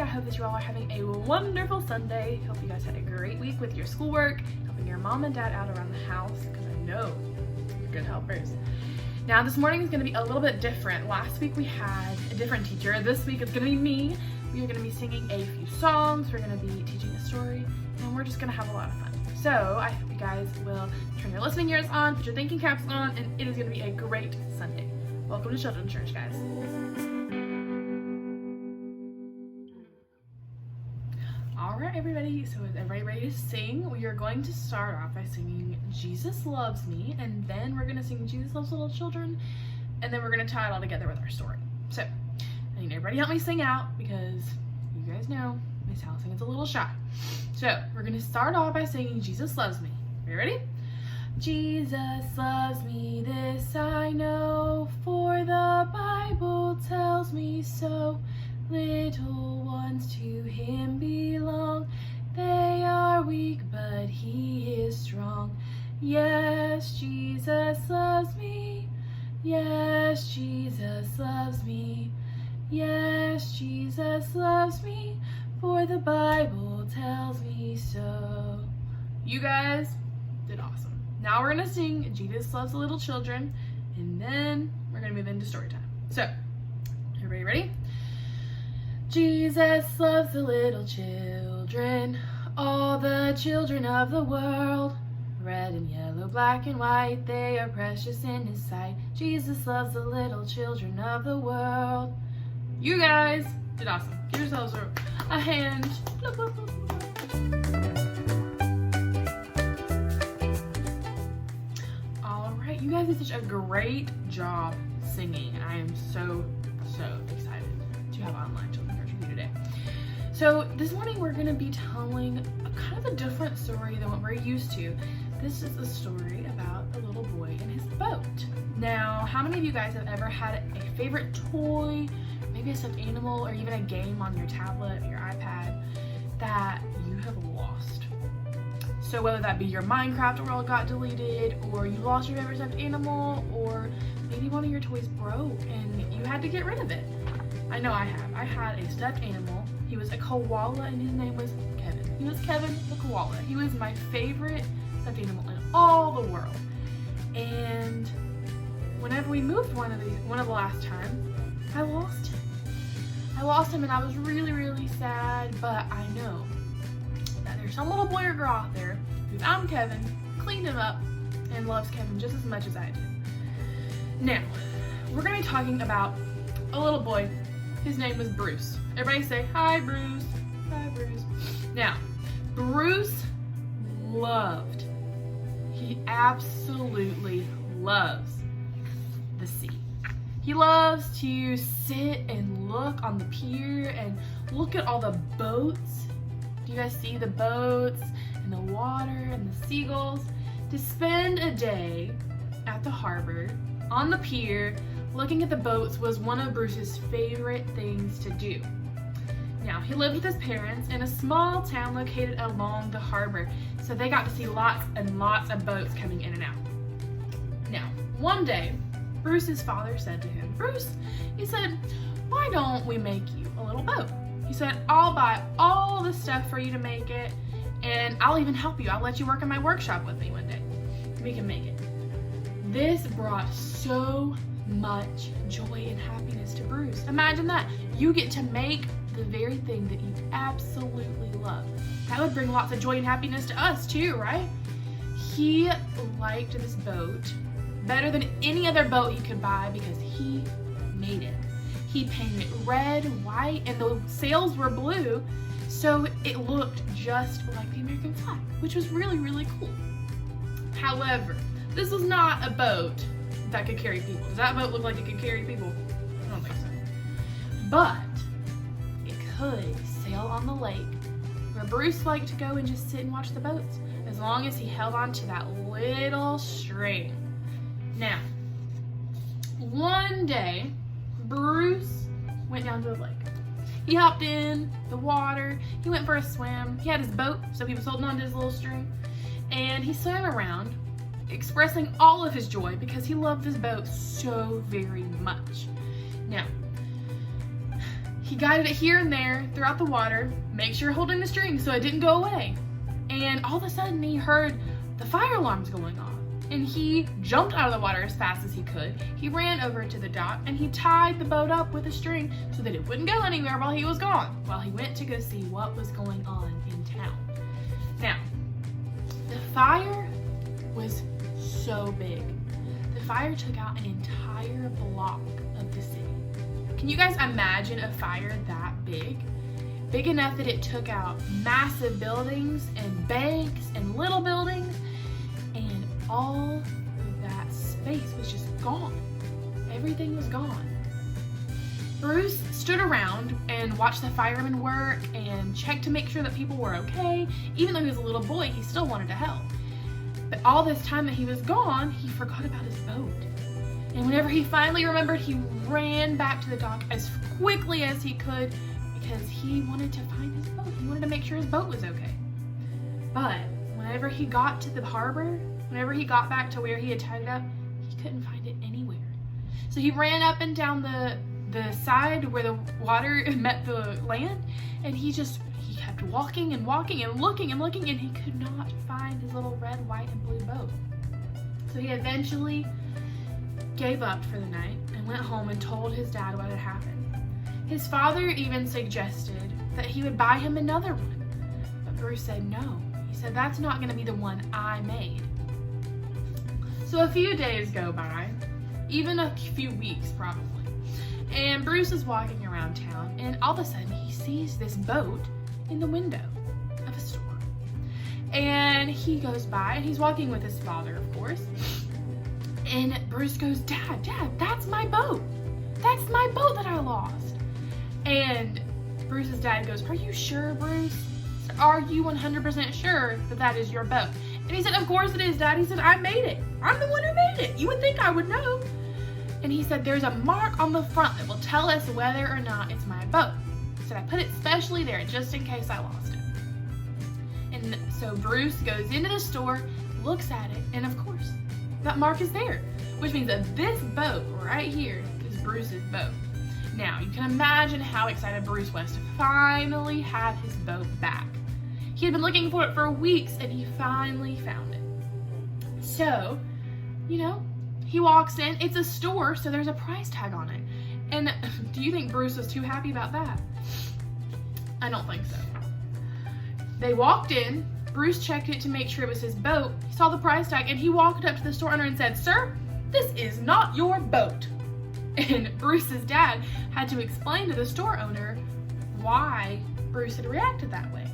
hope that you all are having a wonderful Sunday. Hope you guys had a great week with your schoolwork, helping your mom and dad out around the house, because I know you're good helpers. Now this morning is going to be a little bit different. Last week we had a different teacher. This week it's going to be me. We are going to be singing a few songs, we're going to be teaching a story, and we're just going to have a lot of fun. So I hope you guys will turn your listening ears on, put your thinking caps on, and it is going to be a great Sunday. Welcome to Children's Church, guys. Alright everybody, so is everybody ready to sing? We are going to start off by singing Jesus Loves Me, and then we're going to sing Jesus Loves Little Children, and then we're going to tie it all together with our story. So, I need everybody help me sing out, because you guys know Miss Allison is a little shy. So, we're going to start off by singing Jesus Loves Me. Are you ready? Jesus loves me, this I know, for the Bible tells me so. Little ones to him belong, they are weak, but he is strong. Yes, Jesus loves me. Yes, Jesus loves me. Yes, Jesus loves me, for the Bible tells me so. You guys did awesome. Now we're gonna sing Jesus Loves the Little Children, and then we're gonna move into story time. So, everybody ready? Jesus loves the little children, all the children of the world. Red and yellow, black and white, they are precious in his sight. Jesus loves the little children of the world. You guys did awesome. Give yourselves a hand. All right, you guys did such a great job singing, and I am so excited to have online children's church with you today. So this morning we're going to be telling a kind of a different story than what we're used to. This is a story about a little boy and his boat. Now, how many of you guys have ever had a favorite toy, maybe a stuffed animal, or even a game on your tablet or your iPad that you have lost? So whether that be your Minecraft world got deleted, or you lost your favorite stuffed animal, or maybe one of your toys broke and you had to get rid of it. I know I have. I had a stuffed animal. He was a koala and his name was Kevin. He was Kevin the koala. He was my favorite stuffed animal in all the world. And whenever we moved one of the last times, I lost him. I lost him and I was really sad, but I know that there's some little boy or girl out there who found Kevin, cleaned him up, and loves Kevin just as much as I do. Now, we're going to be talking about a little boy. His name was Bruce. Everybody say, hi Bruce. Hi Bruce. Now, Bruce he absolutely loves the sea. He loves to sit and look on the pier and look at all the boats. Do you guys see the boats and the water and the seagulls? To spend a day at the harbor, on the pier, looking at the boats was one of Bruce's favorite things to do. Now, he lived with his parents in a small town located along the harbor, so they got to see lots and lots of boats coming in and out. Now, one day, Bruce's father said to him, Bruce, he said, why don't we make you a little boat? He said, I'll buy all the stuff for you to make it, and I'll even help you. I'll let you work in my workshop with me one day. We can make it. This brought so much joy and happiness to Bruce. Imagine that. You get to make the very thing that you absolutely love. That would bring lots of joy and happiness to us too, right? He liked this boat better than any other boat he could buy because he made it. He painted it red, white, and the sails were blue, so it looked just like the American flag, which was really cool. However, this was not a boat that could carry people. Does that boat look like it could carry people? I don't think so. But it could sail on the lake where Bruce liked to go and just sit and watch the boats, as long as he held on to that little string. Now, one day, Bruce went down to the lake. He hopped in the water, he went for a swim, he had his boat, so he was holding on to his little string, and he swam around, expressing all of his joy because he loved this boat so very much. Now, He guided it here and there throughout the water, make sure holding the string so it didn't go away. And all of a sudden he heard the fire alarms going off. And he jumped out of the water as fast as he could. He ran over to the dock and he tied the boat up with a string so that it wouldn't go anywhere while he was gone, while he went to go see what was going on in town. Now, the fire was so big. The fire took out an entire block of the city. Can you guys imagine a fire that big? Big enough that it took out massive buildings and banks and little buildings, and all of that space was just gone. Everything was gone. Bruce stood around and watched the firemen work and checked to make sure that people were okay. Even though he was a little boy, he still wanted to help. But all this time that he was gone, he forgot about his boat. And whenever he finally remembered, he ran back to the dock as quickly as he could because he wanted to find his boat. He wanted to make sure his boat was okay. But whenever he got to the harbor, whenever he got back to where he had tied it up, he couldn't find it anywhere. So he ran up and down the side where the water met the land, and he kept walking and walking and looking, and he could not find his little red, white, and blue boat. So he eventually gave up for the night and went home and told his dad what had happened. His father even suggested that he would buy him another one, but Bruce said no. He said, that's not going to be the one I made. So a few days go by, even a few weeks probably, and Bruce is walking around town, and all of a sudden he sees this boat in the window of a store. And he goes by, and he's walking with his father, of course, and Bruce goes, Dad, that's my boat. That's my boat that I lost. And Bruce's dad goes, are you sure, Bruce? Are you 100% sure that that is your boat? And he said, of course it is, Dad. He said, I made it. I'm the one who made it. You would think I would know. And he said, there's a mark on the front that will tell us whether or not it's my boat. He said, I put it specially there just in case I lost it. And so Bruce goes into the store, looks at it, and of course, that mark is there, which means that this boat right here is Bruce's boat. Now, you can imagine how excited Bruce was to finally have his boat back. He had been looking for it for weeks, and he finally found it. So, he walks in. It's a store, so there's a price tag on it. And do you think Bruce was too happy about that? I don't think so. They walked in. Bruce checked it to make sure it was his boat. He saw the price tag, and he walked up to the store owner and said, Sir, this is not your boat. And Bruce's dad had to explain to the store owner why Bruce had reacted that way.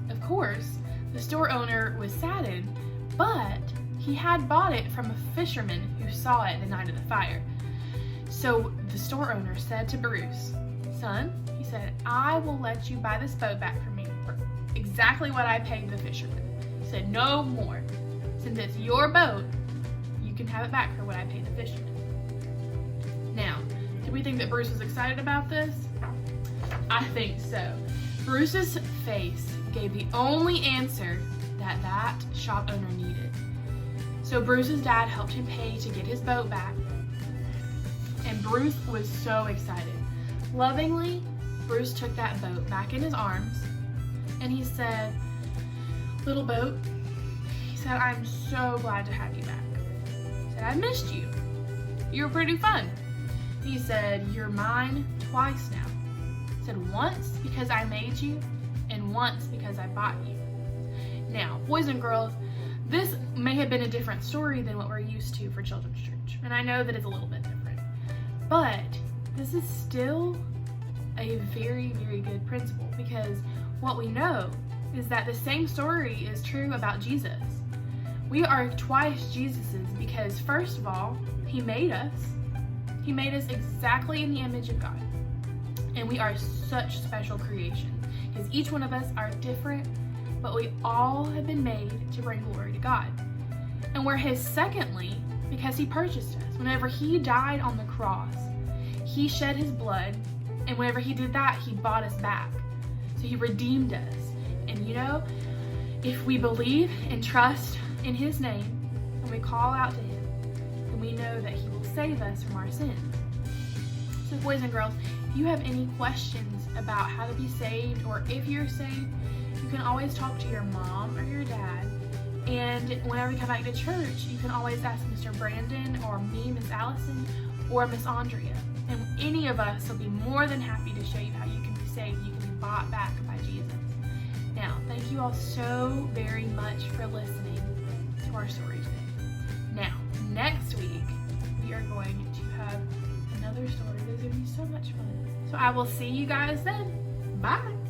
Of course, the store owner was saddened, but he had bought it from a fisherman who saw it the night of the fire. So the store owner said to Bruce, Son, he said, I will let you buy this boat back from me for exactly what I paid the fisherman. He said, no more. Since it's your boat, you can have it back for what I paid the fisherman. Now, do we think that Bruce was excited about this? I think so. Bruce's face gave the only answer that shop owner needed. So Bruce's dad helped him pay to get his boat back, and Bruce was so excited. Lovingly, Bruce took that boat back in his arms, and he said, little boat, he said, I'm so glad to have you back. He said, I missed you. You were pretty fun. He said, you're mine twice now. He said, once because I made you, and once because I bought you. Now, boys and girls, this may have been a different story than what we're used to for Children's Church, and I know that it's a little bit different, but this is still a very, very good principle, because what we know is that the same story is true about Jesus. We are twice Jesuses because, first of all, he made us. He made us exactly in the image of God, and we are such special creations because each one of us are different, but we all have been made to bring glory to God. And we're his secondly because he purchased us. Whenever he died on the cross, he shed his blood, and whenever he did that, he bought us back. So he redeemed us. And if we believe and trust in his name, and we call out to him, then we know that he will save us from our sins. So boys and girls, if you have any questions about how to be saved, or if you're saved, you can always talk to your mom or your dad. And whenever you come back to church, you can always ask Mr. Brandon or me, Miss Allison, or Miss Andrea. And any of us will be more than happy to show you how you can be saved. You can be bought back by Jesus. Now, thank you all so very much for listening to our story today. Now, next week, we are going to have another story. There's going to be so much fun. So I will see you guys then. Bye.